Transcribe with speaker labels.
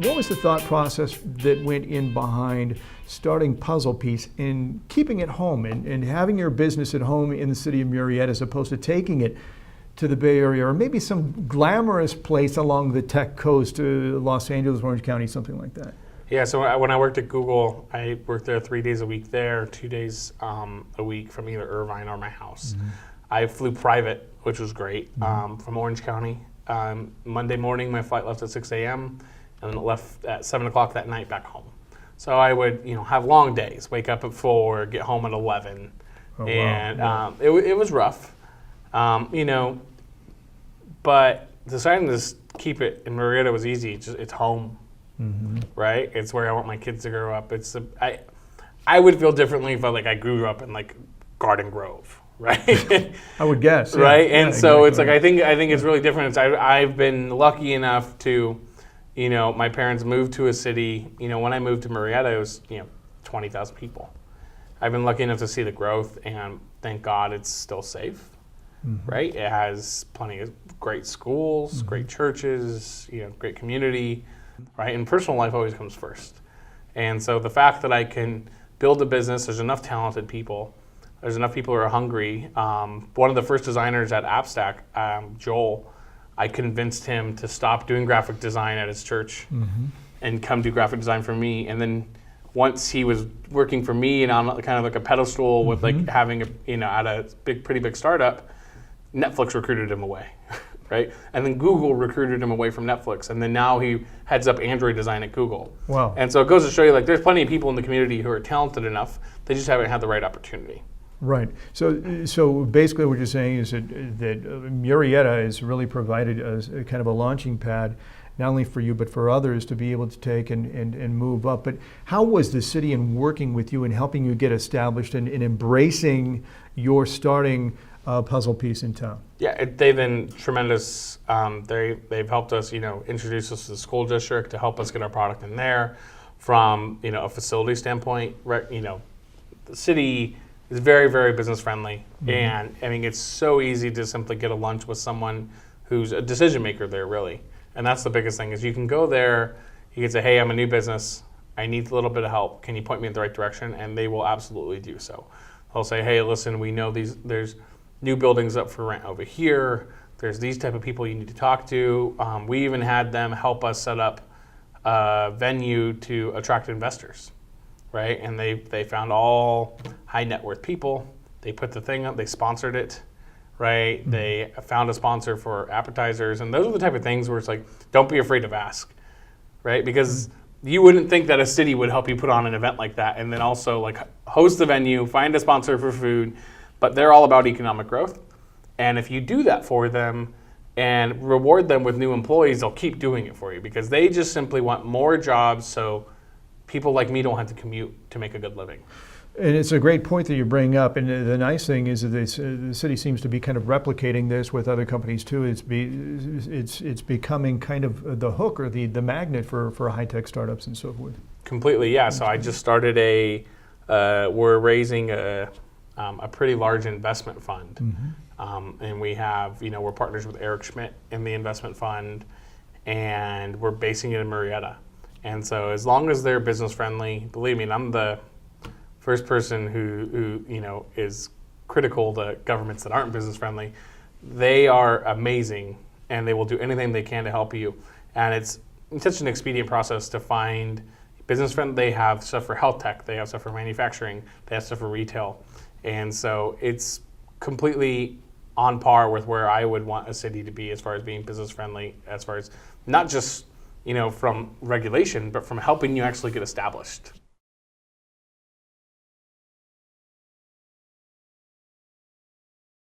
Speaker 1: what was the thought process that went in behind starting Puzzle Piece and keeping it home and having your business at home in the city of Murrieta as opposed to taking it to the Bay Area or maybe some glamorous place along the tech coast, Los Angeles, Orange County, something like that?
Speaker 2: Yeah, so when I worked at Google, I worked there 3 days a week there, 2 days a week from either Irvine or my house. Mm-hmm. I flew private, which was great, from Orange County. Monday morning, my flight left at 6 a.m. and then it left at 7 o'clock that night back home. So I would, have long days, wake up at 4, get home at 11.
Speaker 1: Oh,
Speaker 2: and
Speaker 1: wow.
Speaker 2: it was rough, but deciding to just keep it in Murrieta was easy. It's home, right? It's where I want my kids to grow up. I would feel differently if I grew up in Garden Grove. Right,
Speaker 1: I would guess. Yeah.
Speaker 2: Right, and
Speaker 1: yeah,
Speaker 2: so
Speaker 1: exactly.
Speaker 2: it's I think it's really different. I've been lucky enough to, my parents moved to a city. When I moved to Murrieta, it was 20,000 people. I've been lucky enough to see the growth, and thank God it's still safe. Right, it has plenty of great schools, great churches, great community. Right, and personal life always comes first. And so the fact that I can build a business, there's enough talented people. There's enough people who are hungry. One of the first designers at AppStack, Joel, I convinced him to stop doing graphic design at his church and come do graphic design for me. And then once he was working for me and on kind of a pedestal with having at a pretty big startup, Netflix recruited him away, right? And then Google recruited him away from Netflix. And then now he heads up Android design at Google. Wow. And so it goes to show you there's plenty of people in the community who are talented enough, they just haven't had the right opportunity.
Speaker 1: Right. So basically what you're saying is that Murrieta has really provided a kind of a launching pad, not only for you, but for others to be able to take and move up. But how was the city in working with you and helping you get established and embracing your starting Puzzle Piece in town?
Speaker 2: Yeah, they've been tremendous. They've helped us, introduce us to the school district to help us get our product in there. From, a facility standpoint, right, the city is very, very business friendly. And it's so easy to simply get a lunch with someone who's a decision maker there, really. And that's the biggest thing is you can go there, you can say, hey, I'm a new business. I need a little bit of help. Can you point me in the right direction? And they will absolutely do so. They'll say, hey, listen, we know there's new buildings up for rent over here. There's these type of people you need to talk to. We even had them help us set up a venue to attract investors. Right, and they found all high net worth people. They put the thing up. They sponsored it. Right, they found a sponsor for appetizers, and those are the type of things where it's don't be afraid to ask. Right, because you wouldn't think that a city would help you put on an event like that, and then also host the venue, find a sponsor for food. But they're all about economic growth, and if you do that for them and reward them with new employees, they'll keep doing it for you because they just simply want more jobs. So people like me don't have to commute to make a good living.
Speaker 1: And it's a great point that you bring up. And the nice thing is that the city seems to be kind of replicating this with other companies too. It's becoming kind of the hook or the magnet for high-tech startups and so forth.
Speaker 2: Completely, yeah. So I just started we're raising a pretty large investment fund. And we have, we're partners with Eric Schmidt in the investment fund, and we're basing it in Murrieta. And so as long as they're business friendly, believe me, and I'm the first person who is critical to governments that aren't business friendly, they are amazing and they will do anything they can to help you. And it's such an expedient process to find business friendly. They have stuff for health tech, they have stuff for manufacturing, they have stuff for retail. And so it's completely on par with where I would want a city to be as far as being business friendly, as far as not just from regulation, but from helping you actually get established.